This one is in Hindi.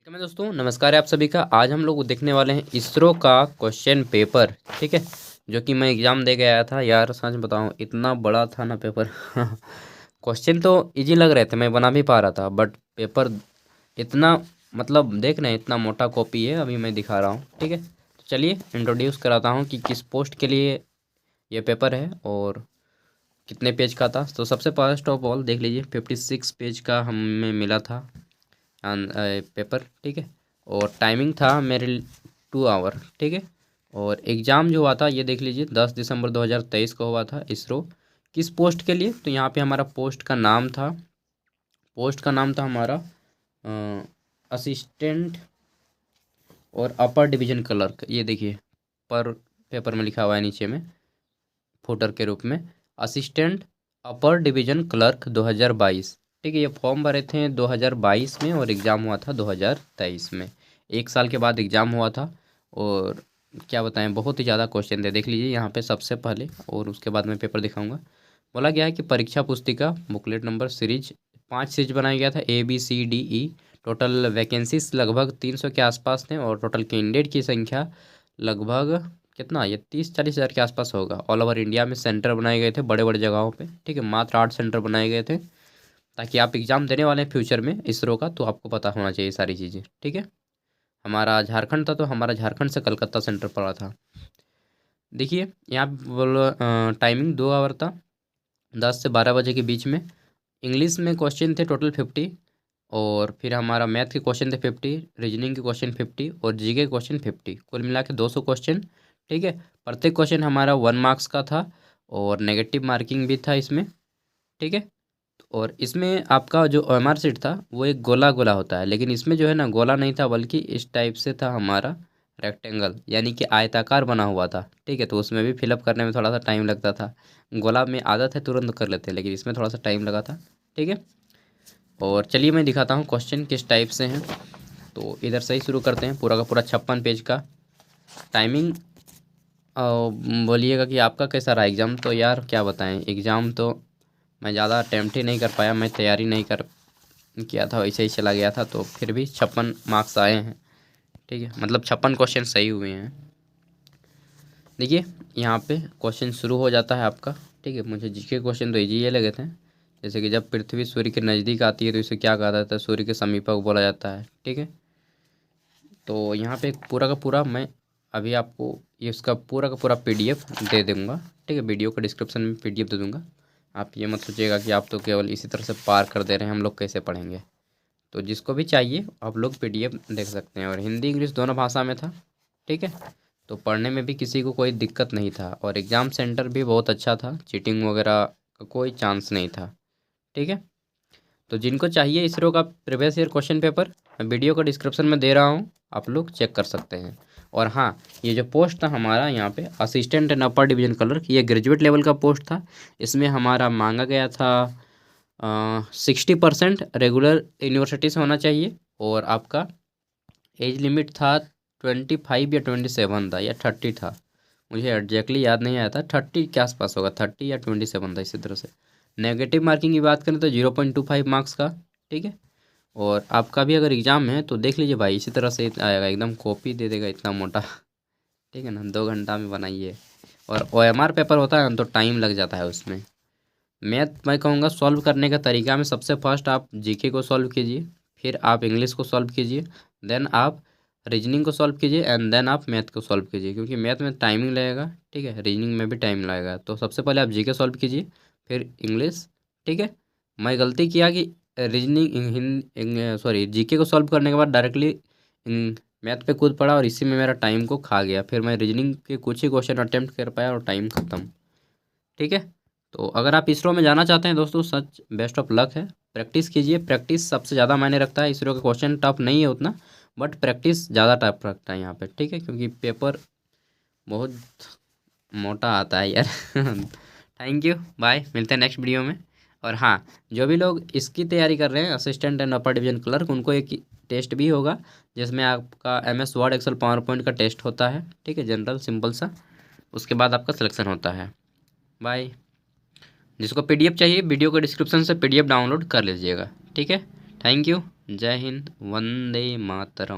तो मैं दोस्तों नमस्कार है आप सभी का। आज हम लोग देखने वाले हैं इसरो का क्वेश्चन पेपर। ठीक है, जो कि मैं एग्ज़ाम दे के आया था यार। सच बताऊं इतना बड़ा था ना पेपर। क्वेश्चन तो इजी लग रहे थे, मैं बना भी पा रहा था, बट पेपर इतना मतलब देख रहे हैं इतना मोटा कॉपी है। अभी मैं दिखा रहा हूँ। ठीक है, तो चलिए इंट्रोड्यूस कराता हूँ कि किस पोस्ट के लिए ये पेपर है और कितने पेज का था। तो सबसे फर्स्ट ऑफ ऑल देख लीजिए, 56 पेज का हमें मिला था पेपर। ठीक है, और टाइमिंग था मेरे 2 आवर। ठीक है, और एग्ज़ाम जो हुआ था ये देख लीजिए 10 दिसंबर 2023 को हुआ था। इसरो किस पोस्ट के लिए, तो यहाँ पे हमारा पोस्ट का नाम था हमारा असिस्टेंट और अपर डिवीज़न क्लर्क। ये देखिए पर पेपर में लिखा हुआ है नीचे में फुटर के रूप में, असिस्टेंट अपर डिवीज़न क्लर्क 2022। ठीक है, ये फॉर्म भरे थे 2022 में और एग्ज़ाम हुआ था 2023 में। 1 साल के बाद एग्ज़ाम हुआ था। और क्या बताएं, बहुत ही ज़्यादा क्वेश्चन थे। देख लीजिए यहाँ पे सबसे पहले, और उसके बाद मैं पेपर दिखाऊंगा। बोला गया है कि परीक्षा पुस्तिका बुकलेट नंबर सीरीज 5 सीरीज बनाया गया था, ABCDE। टोटल वैकेंसीज लगभग 300 के आसपास थे और टोटल कैंडिडेट की संख्या लगभग कितना, ये 30-40 हज़ार के आसपास होगा। ऑल ओवर इंडिया में सेंटर बनाए गए थे बड़े बड़े जगहों पे। ठीक है, मात्र 8 सेंटर बनाए गए थे, ताकि आप एग्ज़ाम देने वाले हैं फ्यूचर में इसरो का, तो आपको पता होना चाहिए सारी चीज़ें। ठीक है, हमारा झारखंड था तो हमारा झारखंड से कलकत्ता सेंटर पड़ा था। देखिए यहाँ पे बोलो टाइमिंग 2 आवर था, 10 से 12 बजे के बीच में। इंग्लिश में क्वेश्चन थे टोटल 50, और फिर हमारा मैथ के क्वेश्चन थे 50, रीजनिंग के क्वेश्चन 50 और जीके के क्वेश्चन 50, कुल मिला के 200 क्वेश्चन। ठीक है, प्रत्येक क्वेश्चन हमारा 1 मार्क्स का था और नेगेटिव मार्किंग भी था इसमें। ठीक है, और इसमें आपका जो OMR शीट था वो एक गोला गोला होता है, लेकिन इसमें जो है ना गोला नहीं था, बल्कि इस टाइप से था हमारा रेक्टेंगल, यानी कि आयताकार बना हुआ था। ठीक है, तो उसमें भी फिलअप करने में थोड़ा सा टाइम लगता था। गोला में आदत है तुरंत कर लेते हैं, लेकिन इसमें थोड़ा सा टाइम लगा था। ठीक है, और चलिए मैं दिखाता हूँ क्वेश्चन किस टाइप से हैं। तो इधर से ही शुरू करते हैं, पूरा का पूरा 56 पेज का टाइमिंग। बोलिएगा कि आपका कैसा रहा एग्ज़ाम। तो यार क्या बताएं, एग्ज़ाम तो मैं ज़्यादा अटैम्प्ट ही नहीं कर पाया, मैं तैयारी नहीं कर किया था, वैसे ही चला गया था। तो फिर भी 56 मार्क्स आए हैं। ठीक है, मतलब 56 क्वेश्चन सही हुए हैं। देखिए यहाँ पे क्वेश्चन शुरू हो जाता है आपका। ठीक है, मुझे जीके क्वेश्चन तो इजी ये लगे थे। जैसे कि जब पृथ्वी सूर्य के नज़दीक आती है तो इसे क्या कहा जाता है, सूर्य के समीपक बोला जाता है। ठीक है, तो यहाँ पे पूरा का पूरा मैं अभी आपको ये उसका पूरा का पूरा PDF दे दूँगा। ठीक है, वीडियो का डिस्क्रिप्शन में PDF दे दूँगा। आप ये मत सोचिएगा कि आप तो केवल इसी तरह से पार कर दे रहे हैं, हम लोग कैसे पढ़ेंगे। तो जिसको भी चाहिए आप लोग PDF देख सकते हैं, और हिंदी इंग्लिश दोनों भाषा में था। ठीक है, तो पढ़ने में भी किसी को कोई दिक्कत नहीं था, और एग्ज़ाम सेंटर भी बहुत अच्छा था, चीटिंग वगैरह का कोई चांस नहीं था। ठीक है, तो जिनको चाहिए इसरो का प्रीवियस ईयर क्वेश्चन पेपर, मैं वीडियो का डिस्क्रिप्शन में दे रहा हूँ, आप लोग चेक कर सकते हैं। और हाँ, ये जो पोस्ट था हमारा यहाँ पे assistant and upper division clerk, ये ग्रेजुएट लेवल का पोस्ट था। इसमें हमारा मांगा गया था 60% रेगुलर यूनिवर्सिटी से होना चाहिए, और आपका एज लिमिट था 25 या 27 था या 30 था, मुझे एग्जैक्टली याद नहीं आया था। 30 के आसपास होगा, 30 या 27 था। इसी तरह से नेगेटिव मार्किंग की बात करें तो 0.25 मार्क्स का। ठीक है, और आपका भी अगर एग्ज़ाम है तो देख लीजिए भाई, इसी तरह से आएगा, एकदम कॉपी दे देगा इतना मोटा। ठीक है ना, 2 घंटा में बनाइए। और OMR पेपर होता है ना तो टाइम लग जाता है उसमें। मैथ मैं कहूँगा सॉल्व करने का तरीका में सबसे फर्स्ट आप जीके को सॉल्व कीजिए, फिर आप इंग्लिश को सॉल्व कीजिए, देन आप रीजनिंग को सॉल्व कीजिए, एंड देन आप मैथ को सॉल्व कीजिए, क्योंकि मैथ में टाइमिंग लगेगा। ठीक है, रीजनिंग में भी टाइम लगेगा। तो सबसे पहले आप जीके सॉल्व कीजिए, फिर इंग्लिश। ठीक है, मैं गलती किया कि रीजनिंग सॉरी जीके को सॉल्व करने के बाद डायरेक्टली मैथ पे कूद पड़ा, और इसी में मेरा टाइम को खा गया। फिर मैं रीजनिंग के कुछ ही क्वेश्चन अटेम्प्ट कर पाया और टाइम ख़त्म। ठीक है, तो अगर आप इसरो में जाना चाहते हैं दोस्तों, सच बेस्ट ऑफ लक है। प्रैक्टिस कीजिए, प्रैक्टिस सबसे ज़्यादा मायने रखता है। इसरो का क्वेश्चन टफ नहीं है उतना, बट प्रैक्टिस ज़्यादा टफ रखता है यहाँ पे। ठीक है, क्योंकि पेपर बहुत मोटा आता है यार। थैंक यू, बाय, मिलते हैं नेक्स्ट वीडियो में। और हाँ, जो भी लोग इसकी तैयारी कर रहे हैं assistant and upper division clerk, उनको एक टेस्ट भी होगा, जिसमें आपका MS word excel power point का टेस्ट होता है। ठीक है, जनरल सिंपल सा, उसके बाद आपका सिलेक्शन होता है। बाय। जिसको PDF चाहिए वीडियो के डिस्क्रिप्शन से PDF डाउनलोड कर लीजिएगा। ठीक है, थैंक यू। जय हिंद, वंदे मातरम।